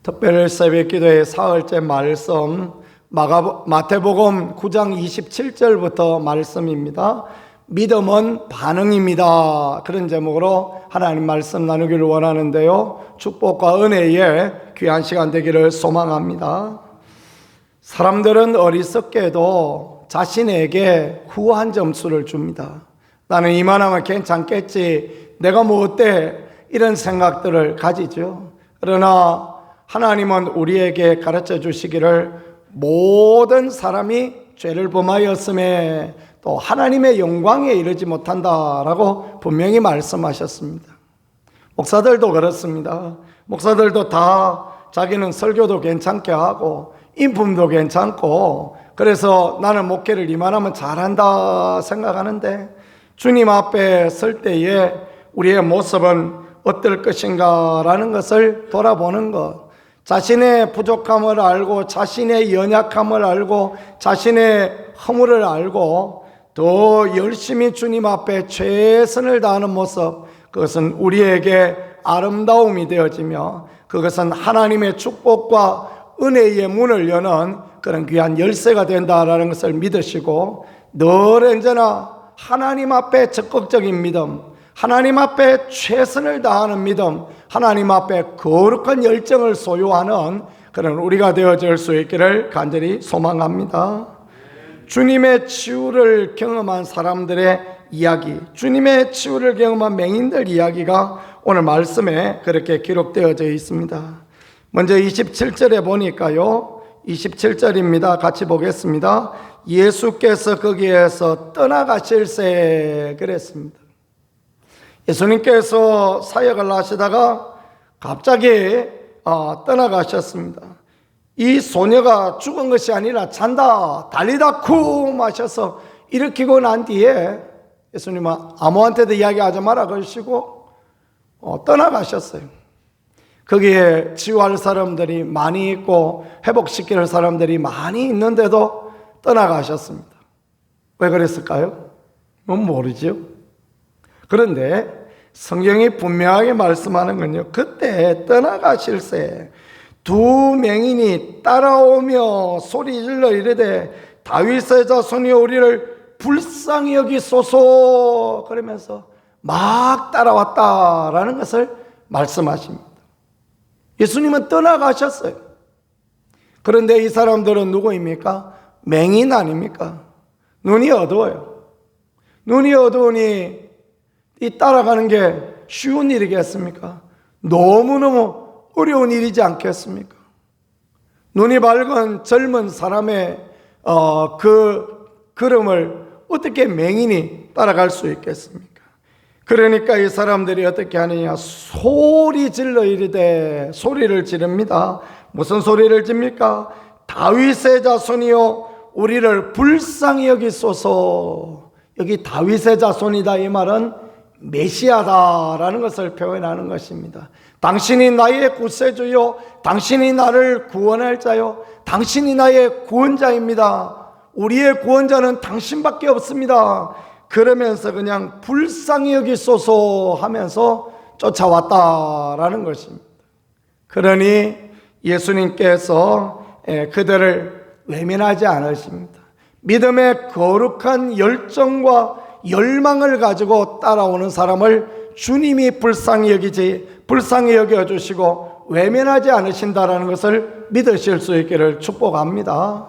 특별 새벽 기도의 사흘째 말씀 마태복음 9장 27절부터 말씀입니다. 믿음은 반응입니다. 그런 제목으로 하나님 말씀 나누기를 원하는데요, 축복과 은혜의 귀한 시간 되기를 소망합니다. 사람들은 어리석게도 자신에게 후한 점수를 줍니다. 나는 이만하면 괜찮겠지, 내가 뭐 어때, 이런 생각들을 가지죠. 그러나 하나님은 우리에게 가르쳐 주시기를 모든 사람이 죄를 범하였음에 또 하나님의 영광에 이르지 못한다라고 분명히 말씀하셨습니다. 목사들도 그렇습니다. 목사들도 다 자기는 설교도 괜찮게 하고 인품도 괜찮고 그래서 나는 목회를 이만하면 잘한다 생각하는데, 주님 앞에 설 때에 우리의 모습은 어떨 것인가 라는 것을 돌아보는 것, 자신의 부족함을 알고 자신의 연약함을 알고 자신의 허물을 알고 더 열심히 주님 앞에 최선을 다하는 모습, 그것은 우리에게 아름다움이 되어지며 그것은 하나님의 축복과 은혜의 문을 여는 그런 귀한 열쇠가 된다라는 것을 믿으시고, 늘 언제나 하나님 앞에 적극적인 믿음, 하나님 앞에 최선을 다하는 믿음, 하나님 앞에 거룩한 열정을 소유하는 그런 우리가 되어질 수 있기를 간절히 소망합니다. 주님의 치유를 경험한 사람들의 이야기, 주님의 치유를 경험한 맹인들 이야기가 오늘 말씀에 그렇게 기록되어져 있습니다. 먼저 27절에 보니까요, 27절입니다. 같이 보겠습니다. 예수께서 거기에서 떠나가실세 그랬습니다. 예수님께서 사역을 하시다가 갑자기 떠나가셨습니다. 이 소녀가 죽은 것이 아니라 잔다, 달리다 쿵 마셔서 일으키고 난 뒤에 예수님은 아무한테도 이야기하지 마라 그러시고 떠나가셨어요. 거기에 치유할 사람들이 많이 있고 회복시킬 사람들이 많이 있는데도 떠나가셨습니다. 왜 그랬을까요? 모르죠. 그런데 성경이 분명하게 말씀하는 건요, 그때 떠나가실새 두 맹인이 따라오며 소리질러 이르되 다윗의 자손이 우리를 불쌍히 여기소서 그러면서 막 따라왔다라는 것을 말씀하십니다. 예수님은 떠나가셨어요. 그런데 이 사람들은 누구입니까? 맹인 아닙니까? 눈이 어두워요. 눈이 어두우니 이 따라가는 게 쉬운 일이겠습니까? 너무너무 어려운 일이지 않겠습니까? 눈이 밝은 젊은 사람의 그 걸음을 어떻게 맹인이 따라갈 수 있겠습니까? 그러니까 이 사람들이 어떻게 하느냐, 소리 질러 이르되, 소리를 지릅니다. 무슨 소리를 집니까? 다윗의 자손이요 우리를 불쌍히 여기소서. 여기 다윗의 자손이다 이 말은 메시아다라는 것을 표현하는 것입니다. 당신이 나의 구세주요, 당신이 나를 구원할 자요, 당신이 나의 구원자입니다. 우리의 구원자는 당신밖에 없습니다. 그러면서 그냥 불쌍히 여기소서 하면서 쫓아왔다라는 것입니다. 그러니 예수님께서 그들을 외면하지 않으십니다. 믿음의 거룩한 열정과 열망을 가지고 따라오는 사람을 주님이 불쌍히 여겨주시고 외면하지 않으신다라는 것을 믿으실 수 있기를 축복합니다.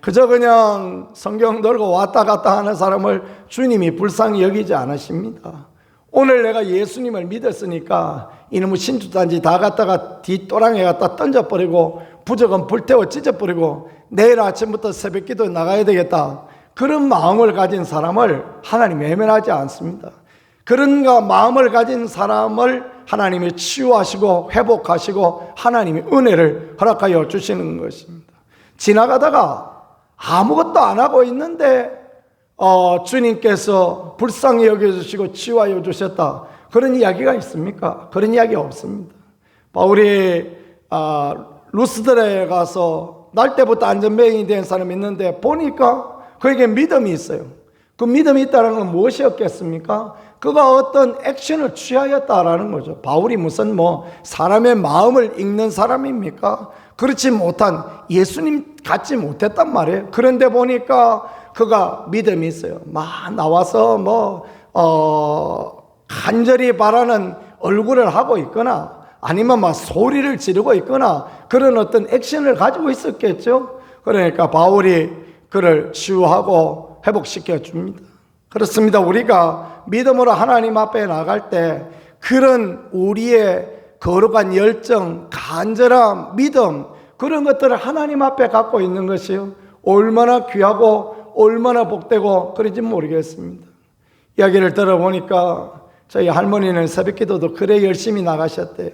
그저 그냥 성경 들고 왔다 갔다 하는 사람을 주님이 불쌍히 여기지 않으십니다. 오늘 내가 예수님을 믿었으니까 이놈의 신주단지 다 갖다가 뒷도랑에 갖다 던져버리고 부적은 불태워 찢어버리고 내일 아침부터 새벽기도에 나가야 되겠다, 그런 마음을 가진 사람을 하나님 외면하지 않습니다. 그런 마음을 가진 사람을 하나님이 치유하시고 회복하시고 하나님이 은혜를 허락하여 주시는 것입니다. 지나가다가 아무것도 안 하고 있는데 주님께서 불쌍히 여겨주시고 치유하여 주셨다, 그런 이야기가 있습니까? 그런 이야기 없습니다. 바울이 루스드라에 가서 날 때부터 안전병이 된 사람이 있는데 보니까 그에게 믿음이 있어요. 그 믿음이 있다는 건 무엇이었겠습니까? 그가 어떤 액션을 취하였다라는 거죠. 바울이 무슨 사람의 마음을 읽는 사람입니까? 그렇지 못한, 예수님 같지 못했단 말이에요. 그런데 보니까 그가 믿음이 있어요. 막 나와서 간절히 바라는 얼굴을 하고 있거나 아니면 막 소리를 지르고 있거나 그런 어떤 액션을 가지고 있었겠죠. 그러니까 바울이 그를 치유하고 회복시켜 줍니다. 그렇습니다. 우리가 믿음으로 하나님 앞에 나갈 때 그런 우리의 거룩한 열정, 간절한 믿음, 그런 것들을 하나님 앞에 갖고 있는 것이요, 얼마나 귀하고 얼마나 복되고 그런지 모르겠습니다. 이야기를 들어보니까 저희 할머니는 새벽기도도 그래 열심히 나가셨대요.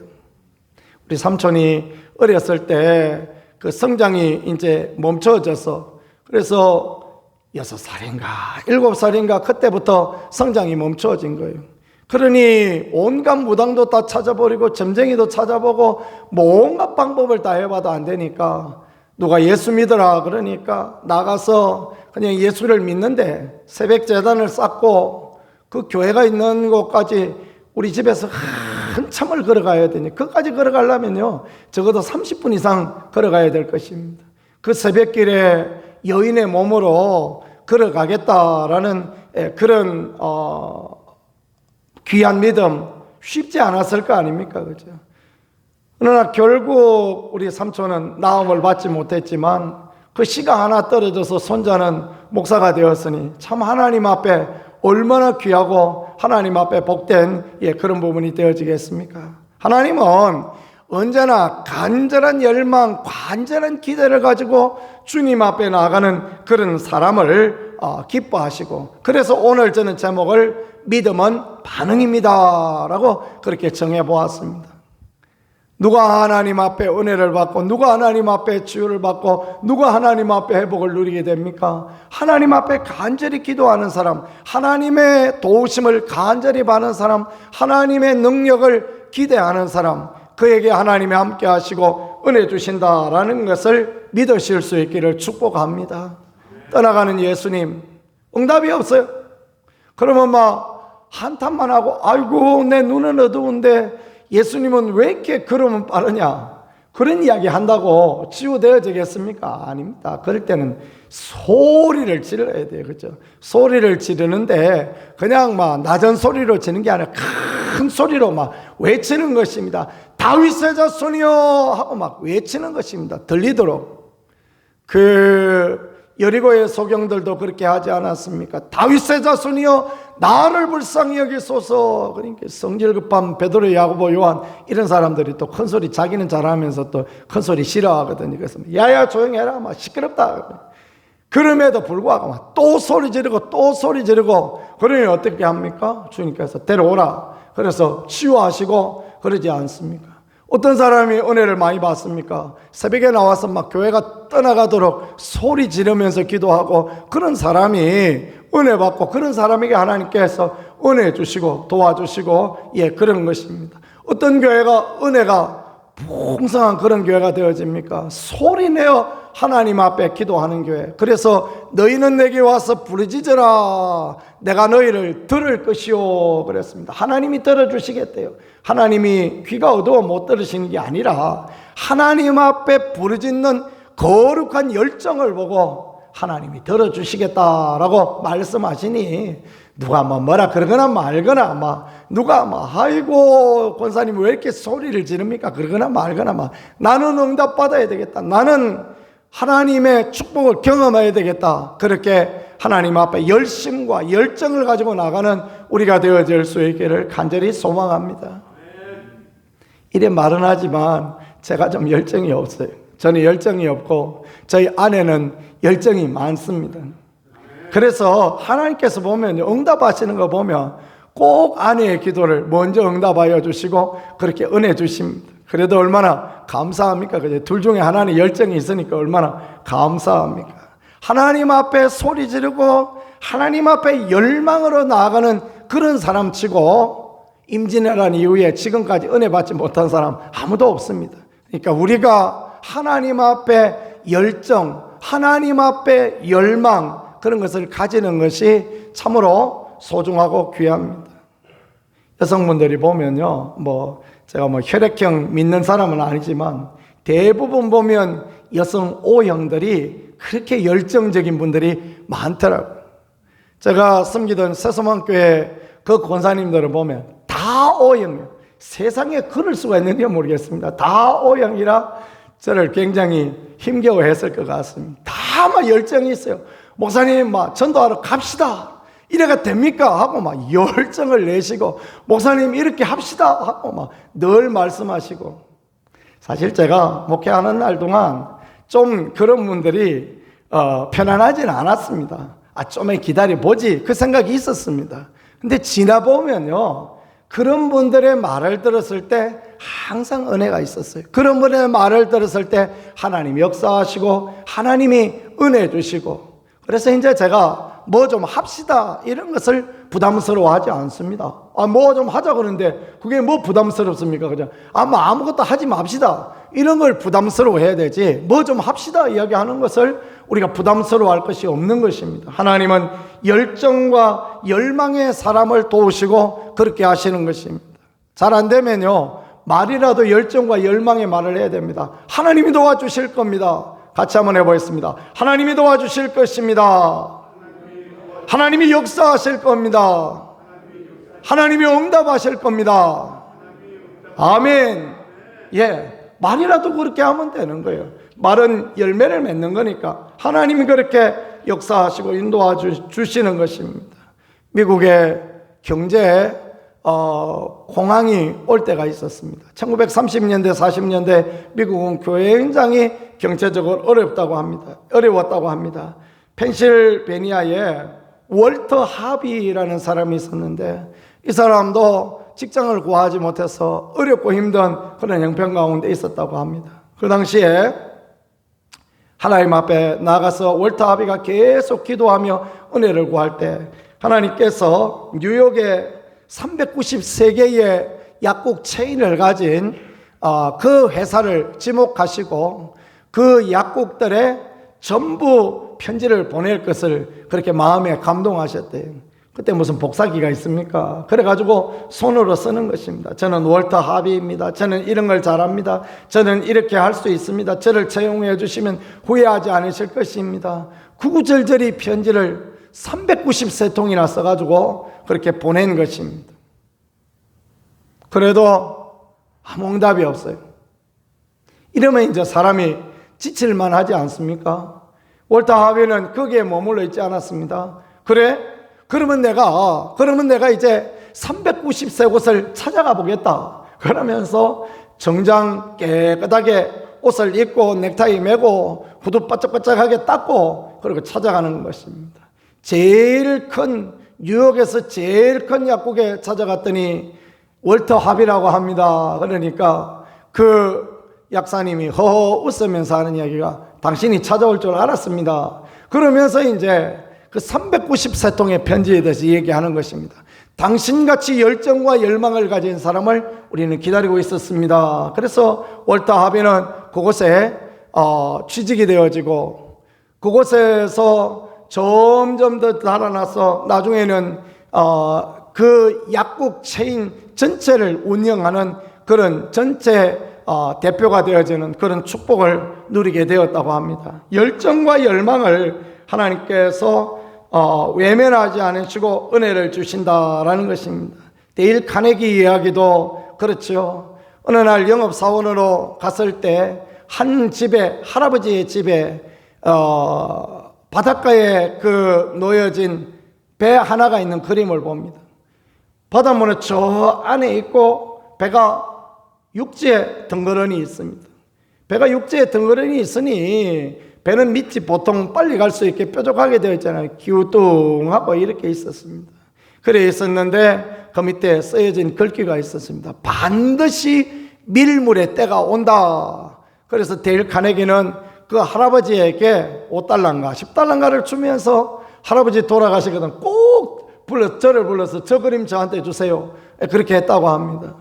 우리 삼촌이 어렸을 때 그 성장이 이제 멈춰져서, 그래서 6살인가 7살인가 그때부터 성장이 멈춰진 거예요. 그러니 온갖 무당도 다 찾아버리고 점쟁이도 찾아보고 온갖 방법을 다 해봐도 안 되니까 누가 예수 믿으라 그러니까 나가서 그냥 예수를 믿는데 새벽 제단을 쌓고 그 교회가 있는 곳까지 우리 집에서 한참을 걸어가야 되니, 그까지 걸어가려면요 적어도 30분 이상 걸어가야 될 것입니다. 그 새벽길에 여인의 몸으로 걸어가겠다라는 그런 귀한 믿음 쉽지 않았을 거 아닙니까? 그죠? 그러나 결국 우리 삼촌은 나음을 받지 못했지만 그 씨가 하나 떨어져서 손자는 목사가 되었으니 참 하나님 앞에 얼마나 귀하고 하나님 앞에 복된 그런 부분이 되어지겠습니까? 하나님은 언제나 간절한 열망, 간절한 기대를 가지고 주님 앞에 나가는 그런 사람을 기뻐하시고, 그래서 오늘 저는 제목을 믿음은 반응입니다 라고 그렇게 정해보았습니다. 누가 하나님 앞에 은혜를 받고, 누가 하나님 앞에 치유를 받고, 누가 하나님 앞에 회복을 누리게 됩니까? 하나님 앞에 간절히 기도하는 사람, 하나님의 도우심을 간절히 받는 사람, 하나님의 능력을 기대하는 사람, 그에게 하나님이 함께 하시고 은혜 주신다라는 것을 믿으실 수 있기를 축복합니다. 떠나가는 예수님, 응답이 없어요. 그러면 막 한탄만 하고, 아이고 내 눈은 어두운데 예수님은 왜 이렇게 걸으면 빠르냐, 그런 이야기 한다고 치유되어지겠습니까? 아닙니다. 그럴 때는 소리를 질러야 돼요. 그렇죠? 소리를 지르는데 그냥 막 낮은 소리로 지는 게 아니라 큰 소리로 막 외치는 것입니다. 다윗의 자손이여 하고 막 외치는 것입니다. 들리도록. 그 여리고의 소경들도 그렇게 하지 않았습니까? 다윗의 자손이여 나를 불쌍히 여기소서. 그러니까 성질 급한 베드로, 야고보, 요한 이런 사람들이 또 큰 소리, 자기는 잘하면서 또 큰 소리 싫어하거든요. 그래서 야야 조용해라, 막 시끄럽다. 그럼에도 불구하고 막 또 소리 지르고 또 소리 지르고, 그러니 어떻게 합니까? 주님께서 데려오라. 그래서 치유하시고 그러지 않습니까? 어떤 사람이 은혜를 많이 받습니까? 새벽에 나와서 막 교회가 떠나가도록 소리 지르면서 기도하고, 그런 사람이 은혜 받고 그런 사람에게 하나님께서 은혜 주시고 도와주시고 그런 것입니다. 어떤 교회가 은혜가 풍성한 그런 교회가 되어집니까? 소리내어 하나님 앞에 기도하는 교회. 그래서 너희는 내게 와서 부르짖으라, 내가 너희를 들을 것이요 그랬습니다. 하나님이 들어주시겠대요. 하나님이 귀가 어두워 못 들으시는 게 아니라 하나님 앞에 부르짖는 거룩한 열정을 보고 하나님이 들어주시겠다라고 말씀하시니, 누가 뭐라 그러거나 말거나 누가 아이고 권사님 왜 이렇게 소리를 지릅니까 그러거나 말거나 나는 응답 받아야 되겠다, 나는 하나님의 축복을 경험해야 되겠다, 그렇게 하나님 앞에 열심과 열정을 가지고 나가는 우리가 되어질 수 있기를 간절히 소망합니다. 이래 말은 하지만 제가 좀 열정이 없어요. 저는 열정이 없고 저희 아내는 열정이 많습니다. 그래서 하나님께서 보면 응답하시는 거 보면 꼭 아내의 기도를 먼저 응답하여 주시고 그렇게 은혜 주십니다. 그래도 얼마나 감사합니까? 그죠? 둘 중에 하나는 열정이 있으니까 얼마나 감사합니까? 하나님 앞에 소리 지르고 하나님 앞에 열망으로 나아가는 그런 사람 치고 임진왜란 이후에 지금까지 은혜 받지 못한 사람 아무도 없습니다. 그러니까 우리가 하나님 앞에 열정, 하나님 앞에 열망, 그런 것을 가지는 것이 참으로 소중하고 귀합니다. 여성분들이 보면요, 제가 혈액형 믿는 사람은 아니지만 대부분 보면 여성 O형들이 그렇게 열정적인 분들이 많더라고요. 제가 섬기던 새소망교회 그 권사님들을 보면 다 O형이에요. 세상에 그럴 수가 있는지 모르겠습니다. 다 O형이라 저를 굉장히 힘겨워했을 것 같습니다. 다 막 열정이 있어요. 목사님 전도하러 갑시다. 이래가 됩니까? 하고 막 열정을 내시고, 목사님 이렇게 합시다 하고 늘 말씀하시고. 사실 제가 목회하는 날 동안 좀 그런 분들이 편안하진 않았습니다. 좀만 기다려보지 그 생각이 있었습니다. 근데 지나보면요, 그런 분들의 말을 들었을 때 항상 은혜가 있었어요. 그런 분의 말을 들었을 때 하나님이 역사하시고 하나님이 은혜 주시고. 그래서 이제 제가 좀 합시다 이런 것을 부담스러워하지 않습니다. 뭐 좀 하자 그러는데 그게 부담스럽습니까? 그죠? 아무것도 하지 맙시다 이런 걸 부담스러워해야 되지, 좀 합시다 이야기하는 것을 우리가 부담스러워할 것이 없는 것입니다. 하나님은 열정과 열망의 사람을 도우시고 그렇게 하시는 것입니다. 잘 안 되면요, 말이라도 열정과 열망의 말을 해야 됩니다. 하나님이 도와주실 겁니다. 같이 한번 해보겠습니다. 하나님이 도와주실 것입니다. 하나님이 역사하실 겁니다. 하나님이 응답하실 겁니다. 아멘. 말이라도 그렇게 하면 되는 거예요. 말은 열매를 맺는 거니까 하나님이 그렇게 역사하시고 인도해 주시는 것입니다. 미국의 경제에 공황이 올 때가 있었습니다. 1930년대 40년대 미국은 굉장히 경제적으로 어려웠다고 합니다. 펜실베니아에 월터 하비라는 사람이 있었는데, 이 사람도 직장을 구하지 못해서 어렵고 힘든 그런 형편 가운데 있었다고 합니다. 그 당시에 하나님 앞에 나가서 월터 하비가 계속 기도하며 은혜를 구할 때 하나님께서 뉴욕에 393개의 약국 체인을 가진 그 회사를 지목하시고 그 약국들에 전부 편지를 보낼 것을 그렇게 마음에 감동하셨대요. 그때 무슨 복사기가 있습니까? 그래가지고 손으로 쓰는 것입니다. 저는 월터 하비입니다. 저는 이런 걸 잘합니다. 저는 이렇게 할 수 있습니다. 저를 채용해 주시면 후회하지 않으실 것입니다. 구구절절히 편지를 393통이나 써가지고 그렇게 보낸 것입니다. 그래도 아무 응답이 없어요. 이러면 이제 사람이 지칠만 하지 않습니까? 월터 하비는 거기에 머물러 있지 않았습니다. 그러면 내가 이제 393곳을 찾아가 보겠다. 그러면서 정장 깨끗하게 옷을 입고 넥타이 매고 구두 바짝바짝하게 닦고 그리고 찾아가는 것입니다. 뉴욕에서 제일 큰 약국에 찾아갔더니 월터 하비라고 합니다. 그러니까 그 약사님이 허허 웃으면서 하는 이야기가, 당신이 찾아올 줄 알았습니다. 그러면서 이제 그 393통의 편지에 대해서 얘기하는 것입니다. 당신같이 열정과 열망을 가진 사람을 우리는 기다리고 있었습니다. 그래서 월터 하비는 그곳에 취직이 되어지고 그곳에서 점점 더 달아나서 나중에는 그 약국 체인 전체를 운영하는 그런 전체 대표가 되어지는 그런 축복을 누리게 되었다고 합니다. 열정과 열망을 하나님께서 외면하지 않으시고 은혜를 주신다라는 것입니다. 데일 카네기 이야기도 그렇죠. 어느 날 영업사원으로 갔을 때 한 집에, 할아버지의 집에 바닷가에 그 놓여진 배 하나가 있는 그림을 봅니다. 바닷물은 저 안에 있고 배가 육지에 덩그러니 있습니다. 배가 육지에 덩그러니 있으니 배는 밑이 보통 빨리 갈 수 있게 뾰족하게 되어 있잖아요. 기우뚱하고 이렇게 있었습니다. 그래 있었는데 그 밑에 쓰여진 글귀가 있었습니다. 반드시 밀물의 때가 온다. 그래서 데일 카네기는 그 할아버지에게 5달러인가 10달러인가를 주면서, 할아버지 돌아가시거든 꼭 저를 불러서 저 그림 저한테 주세요. 그렇게 했다고 합니다.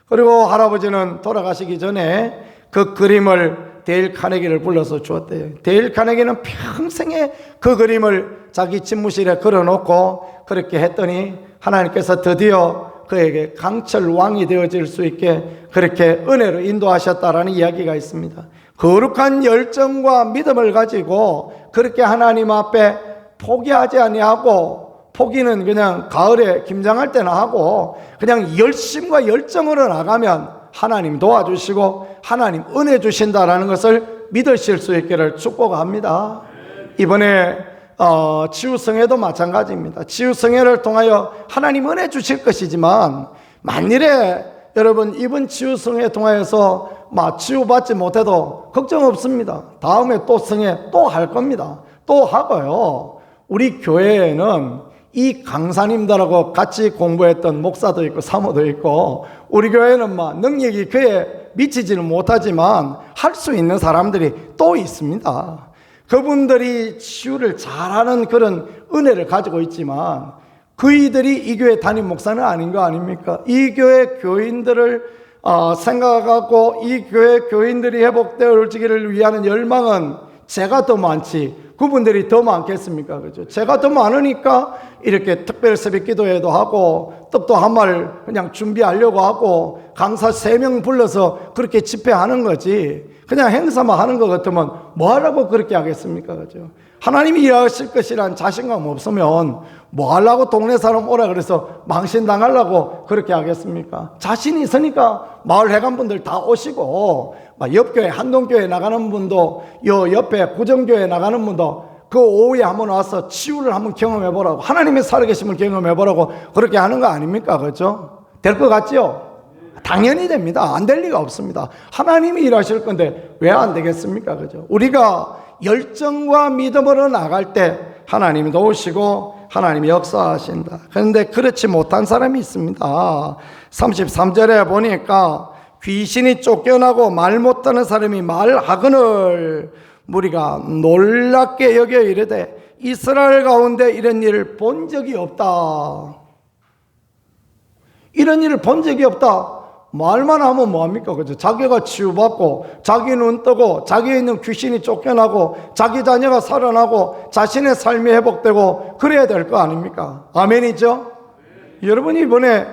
그리고 할아버지는 돌아가시기 전에 그 그림을 데일 카네기를 불러서 주었대요. 데일 카네기는 평생에 그 그림을 자기 집무실에 걸어놓고 그렇게 했더니 하나님께서 드디어 그에게 강철 왕이 되어질 수 있게 그렇게 은혜로 인도하셨다라는 이야기가 있습니다. 거룩한 열정과 믿음을 가지고 그렇게 하나님 앞에 포기하지 아니하고, 포기는 그냥 가을에 김장할 때나 하고 그냥 열심과 열정으로 나가면 하나님 도와주시고 하나님 은혜 주신다라는 것을 믿으실 수 있기를 축복합니다. 이번에 치유성회도 마찬가지입니다. 치유성회를 통하여 하나님 은혜 주실 것이지만, 만일에 여러분 이번 치유성회 통하여서 치유받지 못해도 걱정 없습니다. 다음에 또 성회 또 할 겁니다. 또 하고요. 우리 교회에는 이 강사님들하고 같이 공부했던 목사도 있고 사모도 있고, 우리 교회는 능력이 그에 미치지는 못하지만 할 수 있는 사람들이 또 있습니다. 그분들이 치유를 잘하는 그런 은혜를 가지고 있지만 그이들이 이 교회 담임 목사는 아닌 거 아닙니까? 이 교회 교인들을 생각하고 이 교회 교인들이 회복되어지기를 위한 열망은 제가 더 많지 그분들이 더 많겠습니까? 그죠? 제가 더 많으니까 이렇게 특별 새벽 기도회도 하고 떡도 한 말 그냥 준비하려고 하고 강사 3명 불러서 그렇게 집회하는 거지, 그냥 행사만 하는 것 같으면 뭐 하려고 그렇게 하겠습니까? 그죠? 하나님이 일하실 것이란 자신감 없으면 뭐 하려고 동네 사람 오라 그래서 망신당하려고 그렇게 하겠습니까? 자신이 있으니까 마을 회관분들 다 오시고, 옆교회 한동교회 나가는 분도 요 옆에 구정교회 나가는 분도 그 오후에 한번 와서 치유를 한번 경험해보라고, 하나님의 살아계심을 경험해보라고 그렇게 하는 거 아닙니까? 그렇죠? 될 것 같죠? 당연히 됩니다. 안 될 리가 없습니다. 하나님이 일하실 건데 왜 안 되겠습니까? 그죠? 우리가 열정과 믿음으로 나갈 때 하나님이 도우시고 하나님이 역사하신다. 그런데 그렇지 못한 사람이 있습니다. 33절에 보니까 귀신이 쫓겨나고 말 못하는 사람이 말하거늘 무리가 놀랍게 여겨 이르되 이스라엘 가운데 이런 일을 본 적이 없다. 이런 일을 본 적이 없다. 말만 하면 뭐합니까? 그죠? 자기가 치유받고 자기 눈 뜨고 자기에 있는 귀신이 쫓겨나고 자기 자녀가 살아나고 자신의 삶이 회복되고 그래야 될 거 아닙니까? 아멘이죠? 여러분이 이번에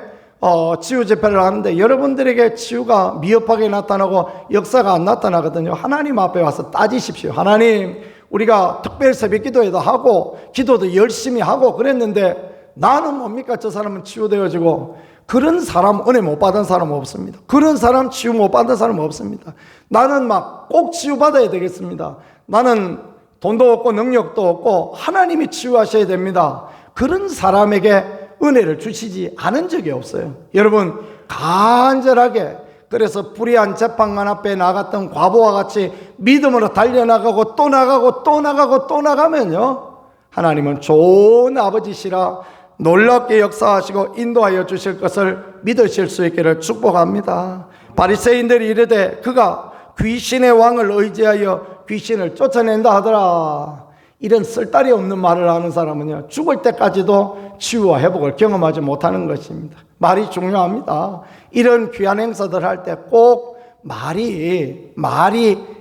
치유 집회를 하는데 여러분들에게 치유가 미흡하게 나타나고 역사가 안 나타나거든요. 하나님 앞에 와서 따지십시오. 하나님, 우리가 특별 새벽 기도회도 하고 기도도 열심히 하고 그랬는데 나는 뭡니까? 저 사람은 치유되어지고. 그런 사람 은혜 못 받은 사람 없습니다. 그런 사람 치유 못 받은 사람 없습니다. 나는 꼭 치유 받아야 되겠습니다. 나는 돈도 없고 능력도 없고 하나님이 치유하셔야 됩니다. 그런 사람에게 은혜를 주시지 않은 적이 없어요. 여러분, 간절하게, 그래서 불의한 재판관 앞에 나갔던 과부와 같이 믿음으로 달려나가고 또 나가고 또 나가고 또 나가면요, 하나님은 좋은 아버지시라 놀랍게 역사하시고 인도하여 주실 것을 믿으실 수 있기를 축복합니다. 바리새인들이 이르되 그가 귀신의 왕을 의지하여 귀신을 쫓아낸다 하더라. 이런 쓸데리 없는 말을 하는 사람은요, 죽을 때까지도 치유와 회복을 경험하지 못하는 것입니다. 말이 중요합니다. 이런 귀한 행사들 할 때 꼭 말이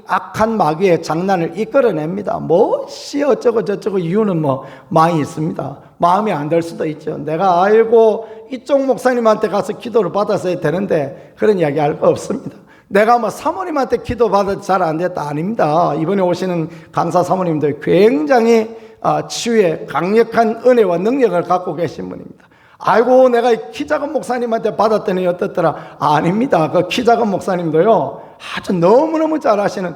악한 마귀의 장난을 이끌어냅니다. 뭐 어쩌고 저쩌고 이유는 많이 있습니다. 마음에 안 들 수도 있죠. 내가 알고 이쪽 목사님한테 가서 기도를 받았어야 되는데 그런 이야기 할 거 없습니다. 내가 사모님한테 기도 받아도 잘 안 됐다, 아닙니다. 이번에 오시는 강사 사모님들 굉장히 치유에 강력한 은혜와 능력을 갖고 계신 분입니다. 아이고, 내가 키 작은 목사님한테 받았더니 어떻더라. 아닙니다. 그 키 작은 목사님도요, 아주 너무너무 잘하시는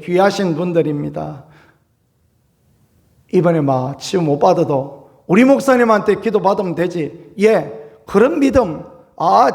귀하신 분들입니다. 이번에 치유 못 받아도 우리 목사님한테 기도 받으면 되지. 그런 믿음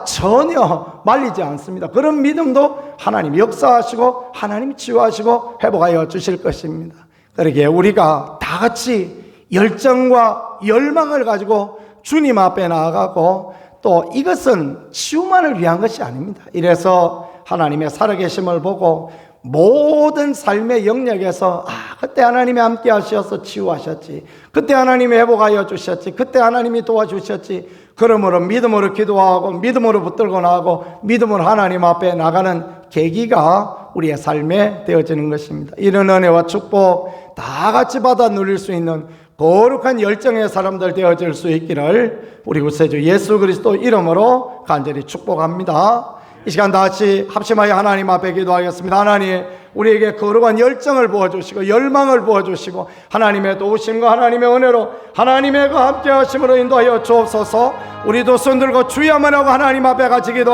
전혀 말리지 않습니다. 그런 믿음도 하나님 역사하시고 하나님 치유하시고 회복하여 주실 것입니다. 그러기에 우리가 다 같이 열정과 열망을 가지고 주님 앞에 나아가고, 또 이것은 치유만을 위한 것이 아닙니다. 이래서 하나님의 살아계심을 보고 모든 삶의 영역에서 그때 하나님이 함께 하셔서 치유하셨지, 그때 하나님이 회복하여 주셨지, 그때 하나님이 도와주셨지, 그러므로 믿음으로 기도하고 믿음으로 붙들고 나가고 믿음으로 하나님 앞에 나가는 계기가 우리의 삶에 되어지는 것입니다. 이런 은혜와 축복 다 같이 받아 누릴 수 있는 거룩한 열정의 사람들 되어질 수 있기를 우리 구세주 예수 그리스도 이름으로 간절히 축복합니다. 이 시간 다 같이 합심하여 하나님 앞에 기도하겠습니다. 하나님, 우리에게 거룩한 열정을 부어주시고 열망을 부어주시고 하나님의 도우심과 하나님의 은혜로 하나님의 그 함께 하심으로 인도하여 주옵소서. 우리도 손들고 주여만 하고 하나님 앞에 같이 기도